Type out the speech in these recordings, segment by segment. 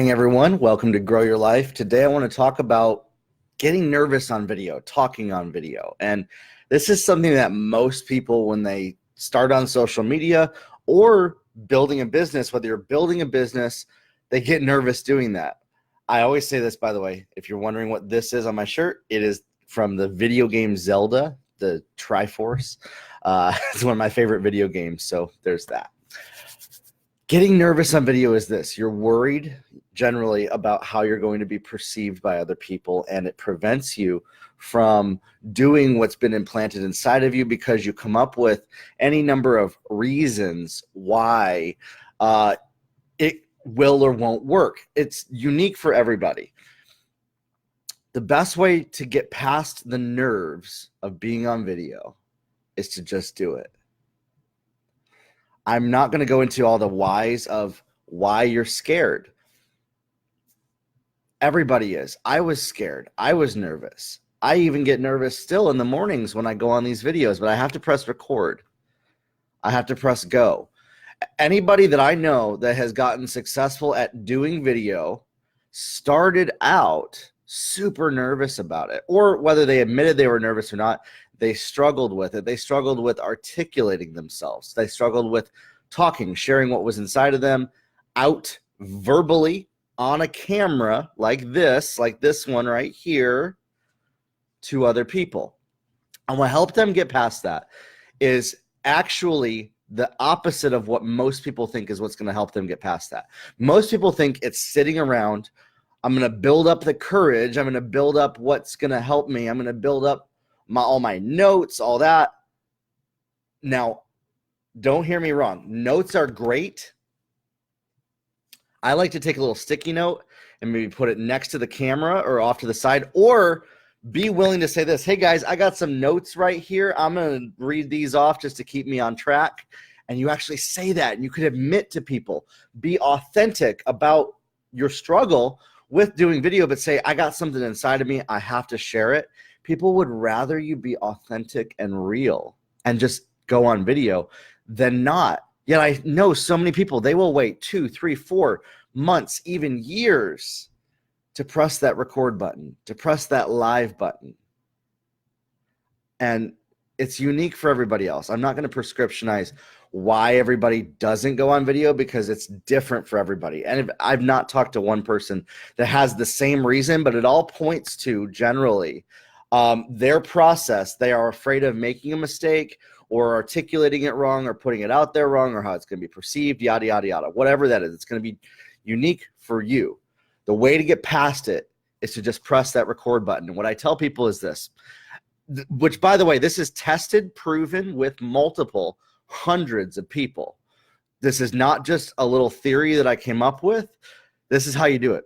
morning, everyone. Welcome to Grow Your Life. Today, I want to talk about getting nervous on video, talking on video. And this is something that most people, when they start on social media or building a business, whether you're building a business, they get nervous doing that. I always say this, by the way, if you're wondering what this is on my shirt, it is from the video game Zelda, the Triforce. It's one of my favorite video games, so there's that. Getting nervous on video is this. You're worried generally about how you're going to be perceived by other people, and it prevents you from doing what's been implanted inside of you because you come up with any number of reasons why it will or won't work. It's unique for everybody. The best way to get past the nerves of being on video is to just do it. I'm not going to go into all the whys of why you're scared. Everybody is. I was scared. I was nervous. I even get nervous still in the mornings when I go on these videos, but I have to press record. I have to press go. Anybody that I know that has gotten successful at doing video started out super nervous about it, or whether they admitted they were nervous or not, they struggled with it. They struggled with articulating themselves. They struggled with talking, sharing what was inside of them out verbally on a camera like this one right here to other people. And what helped them get past that is actually the opposite of what most people think is what's going to help them get past that. Most people think it's sitting around. I'm going to build up the courage. I'm going to build up what's going to help me. I'm going to build up all my notes, all that. Now, don't hear me wrong. Notes are great. I like to take a little sticky note and maybe put it next to the camera or off to the side, or be willing to say this, hey guys, I got some notes right here. I'm going to read these off just to keep me on track. And you actually say that, and you could admit to people, be authentic about your struggle with doing video, but say, I got something inside of me. I have to share it. People would rather you be authentic and real and just go on video than not. Yet I know so many people, they will wait 2, 3, 4 months, even years to press that record button, to press that live button. And it's unique for everybody else. I'm not going to prescriptionize why everybody doesn't go on video because it's different for everybody. And I've not talked to one person that has the same reason, but it all points to generally their process. They are afraid of making a mistake or articulating it wrong or putting it out there wrong or how it's going to be perceived, yada, yada, yada, whatever that is. It's going to be unique for you. The way to get past it is to just press that record button. And what I tell people is this, which, by the way, this is tested, proven with multiple hundreds of people. This is not just a little theory that I came up with. This is how you do it.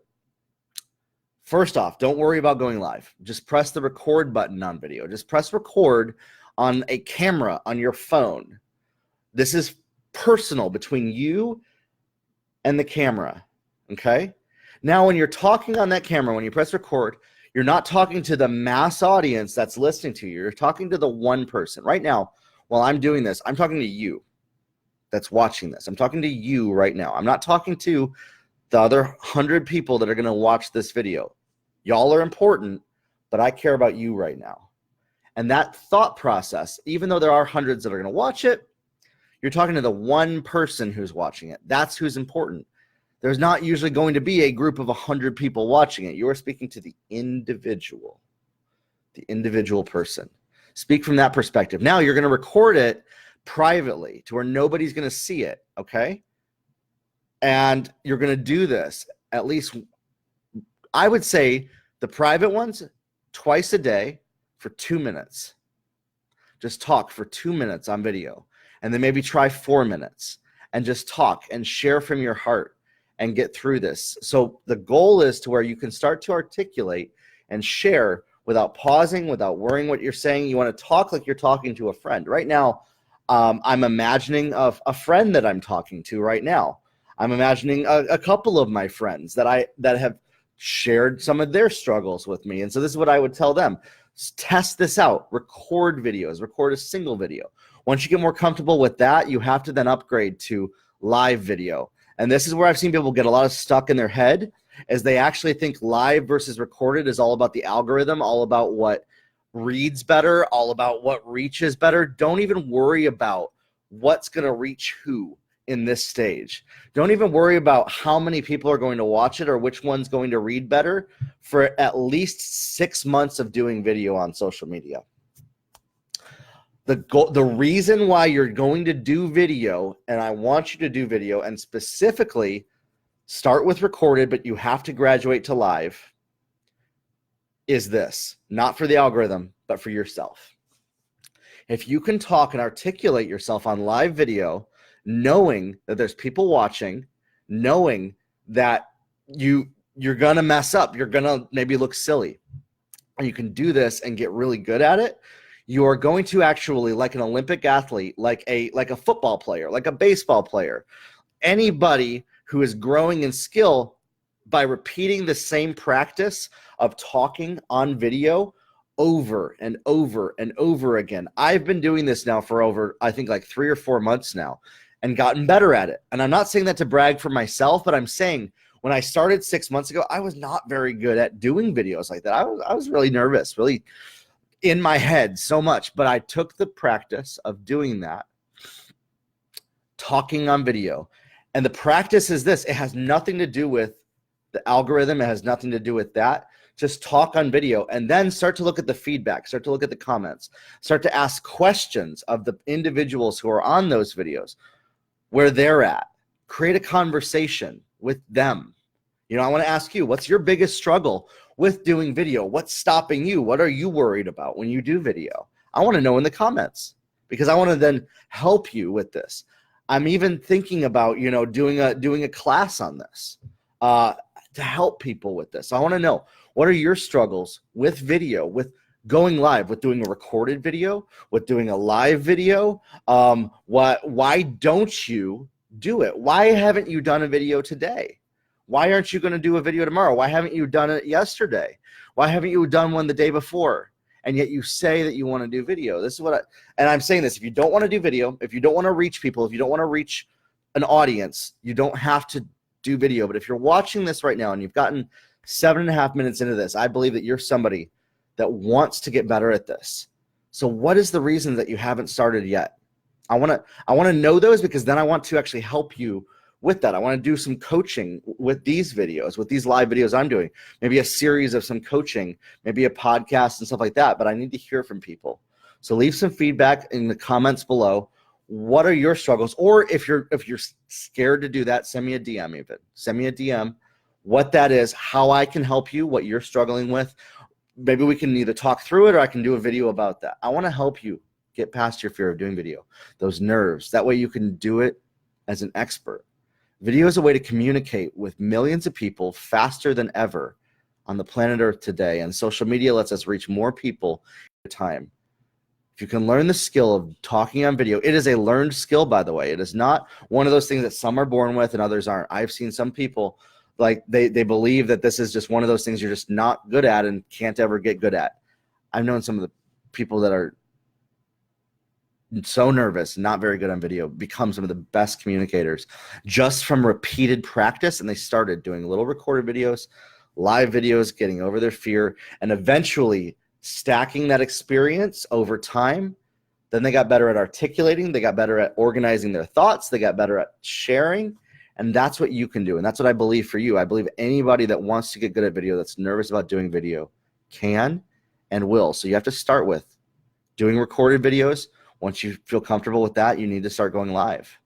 First off, don't worry about going live. Just press the record button on video. Just press record on a camera on your phone. This is personal between you and the camera, okay? Now, when you're talking on that camera, when you press record, you're not talking to the mass audience that's listening to you. You're talking to the one person. Right now, while I'm doing this, I'm talking to you that's watching this. I'm talking to you right now. I'm not talking to the other 100 people that are going to watch this video. Y'all are important, but I care about you right now. And that thought process, even though there are hundreds that are going to watch it, you're talking to the one person who's watching it. That's who's important. There's not usually going to be a group of 100 people watching it. You are speaking to the individual person. Speak from that perspective. Now you're going to record it privately to where nobody's going to see it, okay? And you're going to do this at least, I would say, the private ones twice a day for 2 minutes. Just talk for 2 minutes on video, and then maybe try 4 minutes and just talk and share from your heart and get through this. So the goal is to where you can start to articulate and share without pausing, without worrying what you're saying. You want to talk like you're talking to a friend. Right now, I'm imagining a friend that I'm talking to right now. I'm imagining a couple of my friends that have shared some of their struggles with me. And so this is what I would tell them. Test this out. Record videos. Record a single video. Once you get more comfortable with that, you have to then upgrade to live video. And this is where I've seen people get a lot of stuck in their head, is they actually think live versus recorded is all about the algorithm, all about what reads better, all about what reaches better. Don't even worry about what's going to reach who in this stage. Don't even worry about how many people are going to watch it or which one's going to read better for at least 6 months of doing video on social media. The reason why you're going to do video, and I want you to do video, and specifically start with recorded, but you have to graduate to live, is this. Not for the algorithm, but for yourself. If you can talk and articulate yourself on live video, knowing that there's people watching, knowing that you're going to mess up, you're going to maybe look silly, and you can do this and get really good at it, you are going to actually, like an Olympic athlete, like a football player, like a baseball player, anybody who is growing in skill by repeating the same practice of talking on video over and over and over again. I've been doing this now for over, I think, like 3 or 4 months now and gotten better at it. And I'm not saying that to brag for myself, but I'm saying when I started 6 months ago, I was not very good at doing videos like that. I was really nervous, really in my head so much, but I took the practice of doing that, talking on video. And the practice is this. It has nothing to do with the algorithm. It has nothing to do with that. Just talk on video and then start to look at the feedback, start to look at the comments, start to ask questions of the individuals who are on those videos, where they're at. Create a conversation with them. You know, I want to ask you, what's your biggest struggle with doing video? What's stopping you? What are you worried about when you do video? I want to know in the comments, because I want to then help you with this. I'm even thinking about, you know, doing a class on this to help people with this. I want to know, what are your struggles with video, with going live, with doing a recorded video, with doing a live video? Why don't you do it? Why haven't you done a video today? Why aren't you going to do a video tomorrow? Why haven't you done it yesterday? Why haven't you done one the day before? And yet you say that you want to do video. This is what I'm saying this. If you don't want to do video, if you don't want to reach people, if you don't want to reach an audience, you don't have to do video. But if you're watching this right now and you've gotten 7.5 minutes into this, I believe that you're somebody that wants to get better at this. So what is the reason that you haven't started yet? I want to know those, because then I want to actually help you with that. I want to do some coaching with these videos, with these live videos I'm doing, maybe a series of some coaching, maybe a podcast and stuff like that. But I need to hear from people. So leave some feedback in the comments below. What are your struggles? Or if you're scared to do that, send me a DM even. Send me a DM what that is, how I can help you, what you're struggling with. Maybe we can either talk through it or I can do a video about that. I want to help you get past your fear of doing video, those nerves. That way you can do it as an expert. Video is a way to communicate with millions of people faster than ever on the planet Earth today, and social media lets us reach more people at a time. If you can learn the skill of talking on video, it is a learned skill, by the way. It is not one of those things that some are born with and others aren't. I've seen some people, like they believe that this is just one of those things you're just not good at and can't ever get good at. I've known some of the people that are so nervous, not very good on video, become some of the best communicators just from repeated practice. And they started doing little recorded videos, live videos, getting over their fear, and eventually stacking that experience over time. Then they got better at articulating, they got better at organizing their thoughts, they got better at sharing. And that's what you can do. And that's what I believe for you. I believe anybody that wants to get good at video, that's nervous about doing video, can and will. So you have to start with doing recorded videos. Once you feel comfortable with that, you need to start going live.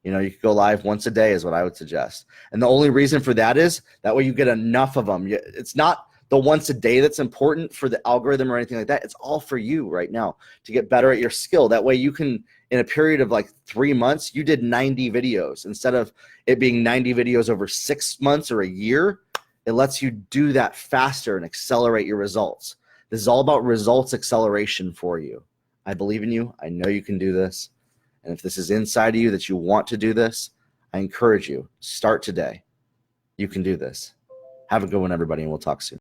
You know, you could go live once a day is what I would suggest. And the only reason for that is that way you get enough of them. It's not the once a day that's important for the algorithm or anything like that. It's all for you right now to get better at your skill. That way you can, in a period of like 3 months, you did 90 videos. Instead of it being 90 videos over 6 months or a year, it lets you do that faster and accelerate your results. This is all about results acceleration for you. I believe in you. I know you can do this. And if this is inside of you that you want to do this, I encourage you, start today. You can do this. Have a good one, everybody, and we'll talk soon.